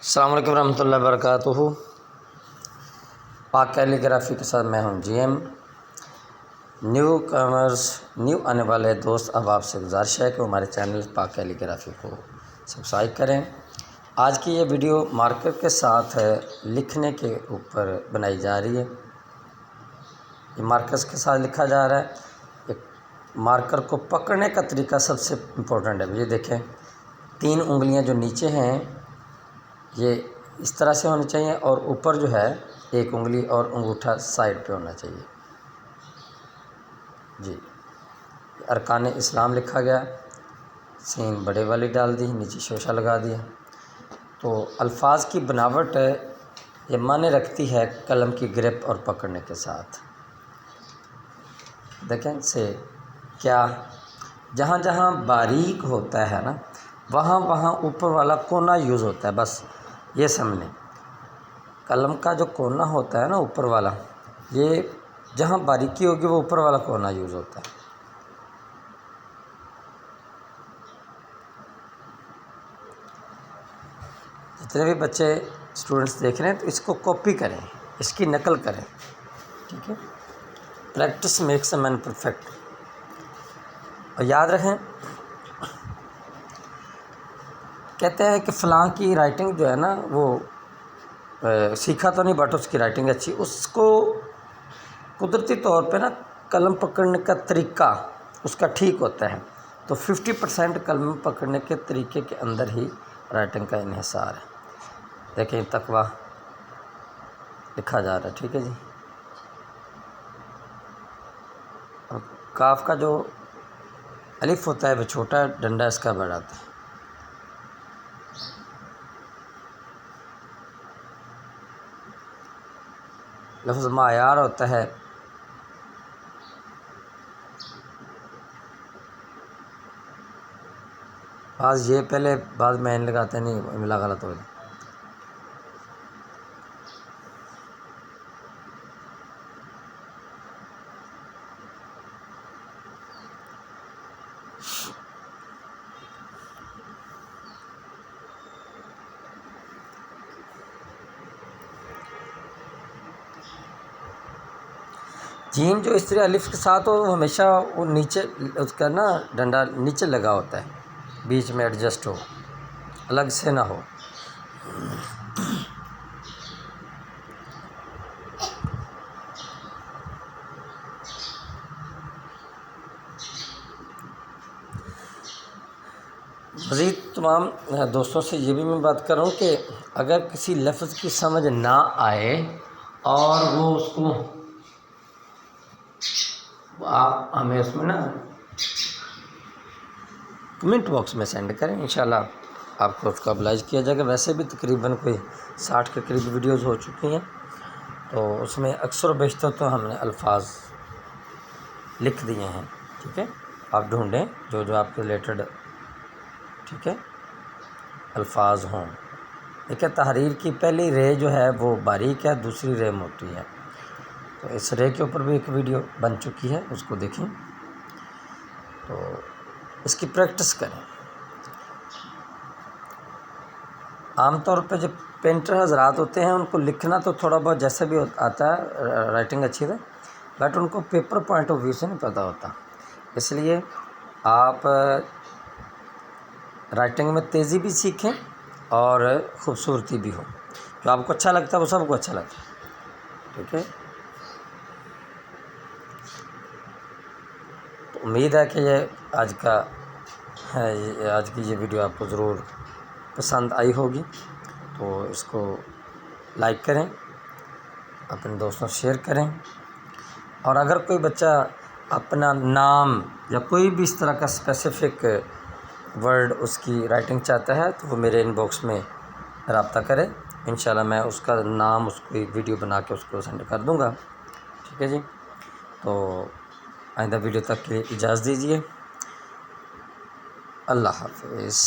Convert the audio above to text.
السلام علیکم ورحمۃ اللہ وبرکاتہ۔ پاک کیلی گرافی کے ساتھ میں ہوں جی ایم۔ نیو آنے والے دوست اب آپ سے گزارش ہے کہ ہمارے چینل پاک کیلی گرافی کو سبسکرائب کریں۔ آج کی یہ ویڈیو مارکر کے ساتھ لکھنے کے اوپر بنائی جا رہی ہے۔ یہ مارکرز کے ساتھ لکھا جا رہا ہے۔ ایک مارکر کو پکڑنے کا طریقہ سب سے امپورٹنٹ ہے۔ یہ دیکھیں 3 انگلیاں جو نیچے ہیں یہ اس طرح سے ہونی چاہیے، اور اوپر جو ہے 1 انگلی اور انگوٹھا سائڈ پہ ہونا چاہیے۔ جی ارکان اسلام لکھا گیا، سین بڑے والی ڈال دی، نیچے شوشہ لگا دیا۔ تو الفاظ کی بناوٹ یہ معنی رکھتی ہے قلم کی گرپ اور پکڑنے کے ساتھ۔ دیکھیں سے کیا جہاں جہاں باریک ہوتا ہے نا وہاں وہاں اوپر والا کونا یوز ہوتا ہے۔ بس یہ سمجھیں، قلم کا جو کونا ہوتا ہے نا اوپر والا، یہ جہاں باریکی ہوگی وہ اوپر والا کونا یوز ہوتا ہے۔ جتنے بھی بچے اسٹوڈنٹس دیکھ رہے ہیں تو اس کو کاپی کریں، اس کی نقل کریں، ٹھیک ہے۔ Practice makes a man perfect. اور یاد رکھیں، کہتے ہیں کہ فلاں کی رائٹنگ جو ہے نا وہ سیکھا تو نہیں بٹ اس کی رائٹنگ اچھی، اس کو قدرتی طور پہ نا قلم پکڑنے کا طریقہ اس کا ٹھیک ہوتا ہے۔ تو 50% قلم پکڑنے کے طریقے کے اندر ہی رائٹنگ کا انحصار ہے۔ دیکھیں تقویٰ لکھا جا رہا ہے، ٹھیک ہے جی۔ اور کاف کا جو الف ہوتا ہے وہ چھوٹا ہے، ڈنڈا اس کا بڑا ہوتا ہے۔ لفظ معیار ہوتا ہے بعض یہ پہلے بعض میں لگاتے نہیں، ملا غلط ہو جائے۔ جیم جو اس طرح الف کے ساتھ ہو وہ ہمیشہ وہ نیچے اس کا نا ڈنڈا نیچے لگا ہوتا ہے، بیچ میں ایڈجسٹ ہو، الگ سے نہ ہو۔ مزید تمام دوستوں سے یہ بھی میں بات کر رہا ہوں کہ اگر کسی لفظ کی سمجھ نہ آئے اور وہ اس کو آپ ہمیں اس میں نا کمنٹ باکس میں سینڈ کریں، انشاءاللہ آپ کو اس کا ابلاغ کیا جائے گا۔ ویسے بھی تقریباً کوئی 60 کے قریب ویڈیوز ہو چکی ہیں، تو اس میں اکثر و بیشتر تو ہم نے الفاظ لکھ دیے ہیں، ٹھیک ہے۔ آپ ڈھونڈیں جو جو آپ کے ریلیٹڈ، ٹھیک ہے، الفاظ ہوں۔ دیکھیں تحریر کی پہلی رے جو ہے وہ باریک ہے، دوسری رے موٹی ہے، تو اس رے کے اوپر بھی ایک ویڈیو بن چکی ہے، اس کو دیکھیں۔ تو اس کی پریکٹس کریں۔ عام طور پہ جو پینٹر حضرات ہوتے ہیں ان کو لکھنا تو تھوڑا بہت جیسا بھی آتا ہے، رائٹنگ اچھی ہے، بٹ ان کو پیپر پوائنٹ آف ویو سے نہیں پتہ ہوتا۔ اس لیے آپ رائٹنگ میں تیزی بھی سیکھیں اور خوبصورتی بھی ہو، جو آپ کو اچھا لگتا ہے وہ سب کو اچھا لگتا ہے، ٹھیک ہے۔ تو امید ہے کہ یہ آج کی یہ ویڈیو آپ کو ضرور پسند آئی ہوگی، تو اس کو لائک کریں، اپنے دوستوں سے شیئر کریں، اور اگر کوئی بچہ اپنا نام یا کوئی بھی اس طرح کا اسپیسیفک ورڈ اس کی رائٹنگ چاہتا ہے تو وہ میرے ان باکس میں رابطہ کرے، انشاءاللہ میں اس کا نام اس کی ویڈیو بنا کے اس کو سینڈ کر دوں گا، ٹھیک ہے جی۔ تو آئندہ ویڈیو تک کے لیے اجازت دیجیے، اللہ حافظ۔